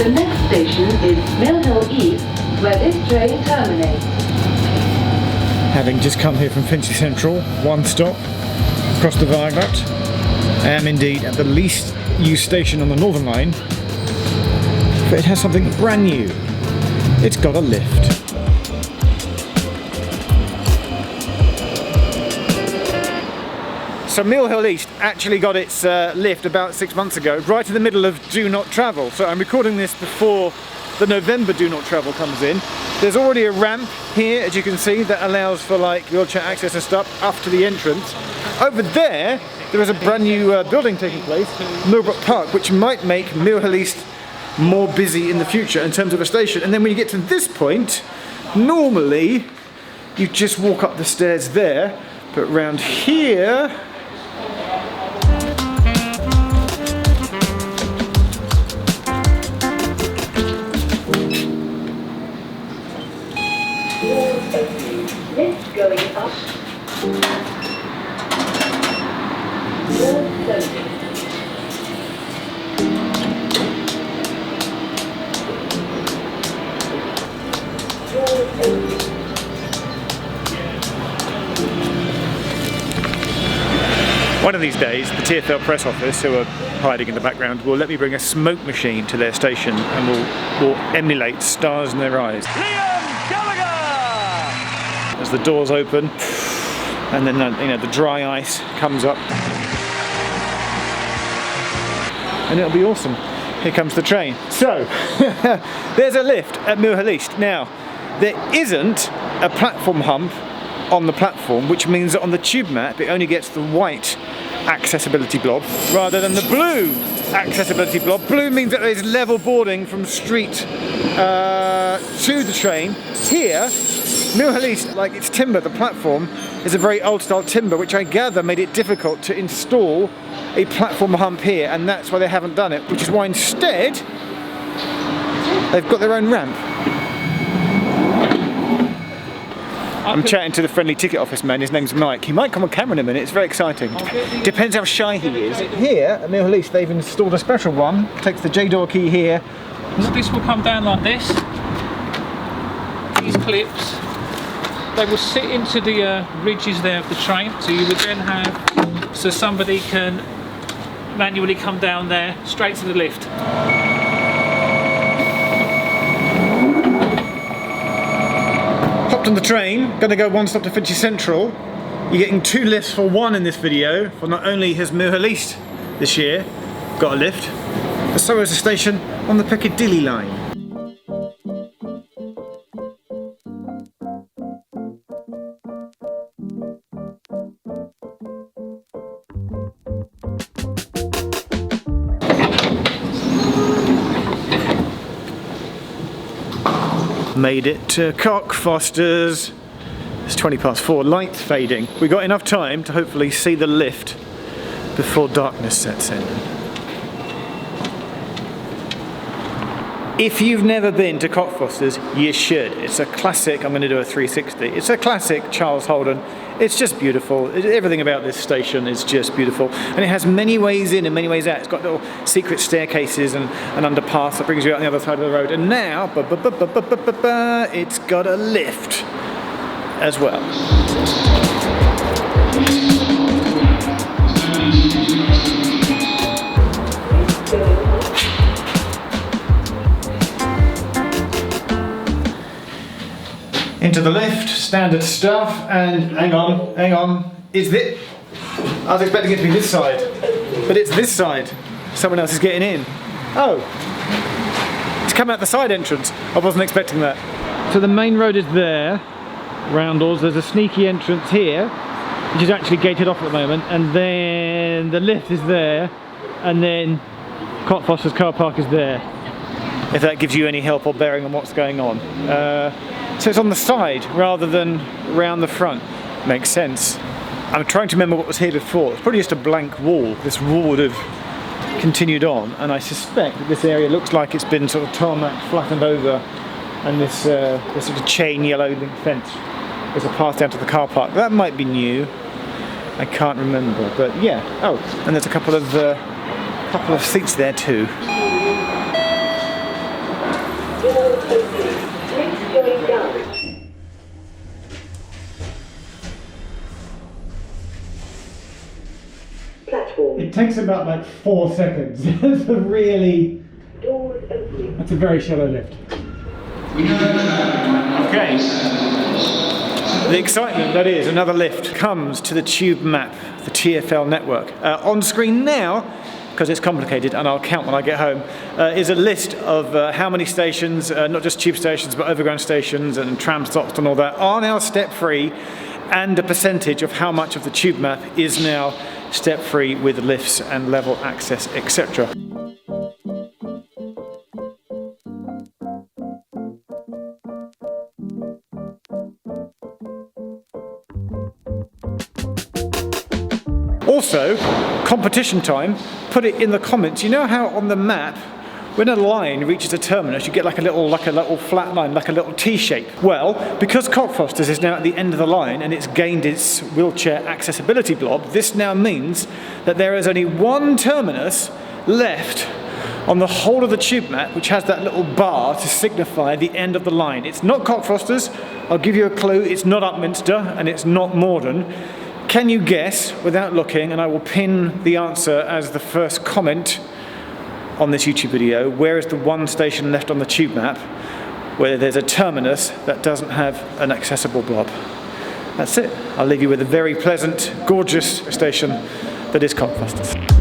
The next station is Mill Hill East, where this train terminates. Having just come here from Finchley Central, one stop across the viaduct, I am indeed at the least used station on the Northern Line, but it has something brand new. It's got a lift. So Mill Hill East actually got its lift about 6 months ago, right in the middle of Do Not Travel. So I'm recording this before the November Do Not Travel comes in. There's already a ramp here, as you can see, that allows for like wheelchair access and stuff up to the entrance. Over there is a brand new building taking place, Millbrook Park, which might make Mill Hill East more busy in the future in terms of a station. And then when you get to this point, normally you just walk up the stairs there, but round here Lift going up. One of these days, the TfL press office, who are hiding in the background, will let me bring a smoke machine to their station and will emulate stars in their eyes. Liam Gallagher! As the doors open, and then the dry ice comes up, and it'll be awesome. Here comes the train. So, there's a lift at Mill Hill East. Now, there isn't a platform hump on the platform, which means that on the tube map it only gets the white accessibility blob rather than the blue accessibility blob. Blue means that there's level boarding from street to the train. Here, Mill Hill East, like it's timber, the platform is a very old style timber, which I gather made it difficult to install a platform hump here, and that's why they haven't done it, which is why instead they've got their own ramp. I'm chatting to the friendly ticket office man, his name's Mike. He might come on camera in a minute, it's very exciting. Depends how shy he is. Here at Mill Hill East they've installed a special one, takes the J-door key here. This will come down like this. These clips, they will sit into the ridges there of the train, so you would then have, so somebody can manually come down there straight to the lift. On the train, going to go one stop to Finchley Central. You're getting 2 lifts for 1 in this video, for not only has Mill Hill East this year got a lift, but so has a station on the Piccadilly line. Made it to Cockfosters. It's 4:20, light fading. We got enough time to hopefully see the lift before darkness sets in. If you've never been to Cockfosters, you should. It's a classic, I'm going to do a 360. It's a classic Charles Holden. It's just beautiful. Everything about this station is just beautiful. And it has many ways in and many ways out. It's got little secret staircases and an underpass that brings you out on the other side of the road. And now, it's got a lift as well. Into the lift, standard stuff, and hang on, is this? I was expecting it to be this side, but it's this side. Someone else is getting in. Oh, it's come out the side entrance. I wasn't expecting that. So the main road is there, Roundels. There's a sneaky entrance here, which is actually gated off at the moment, and then the lift is there, and then Cockfosters car park is there. If that gives you any help or bearing on what's going on. So it's on the side rather than round the front. Makes sense. I'm trying to remember what was here before. It's probably just a blank wall. This wall would have continued on, and I suspect that this area looks like it's been sort of tarmac flattened over, and this sort of chain yellow link fence is a path down to the car park. That might be new. I can't remember, but yeah. Oh, and there's a couple of seats there too. takes about like 4 seconds. That's a really, that's a very shallow lift. Okay. The excitement, that is, another lift, comes to the tube map, the TfL network. On screen now, because it's complicated and I'll count when I get home, is a list of how many stations, not just tube stations, but overground stations and tram stops and all that, are now step-free, and a percentage of how much of the tube map is now step-free with lifts and level access, etc. Also, competition time, put it in the comments. You know how on the map, when a line reaches a terminus, you get like a little flat line, like a little T shape. Well, because Cockfosters is now at the end of the line and it's gained its wheelchair accessibility blob, this now means that there is only one terminus left on the whole of the tube map, which has that little bar to signify the end of the line. It's not Cockfosters, I'll give you a clue, it's not Upminster and it's not Morden. Can you guess, without looking, and I will pin the answer as the first comment on this YouTube video, where is the one station left on the tube map where there's a terminus that doesn't have an accessible blob? That's it. I'll leave you with a very pleasant, gorgeous station that is Cockfosters.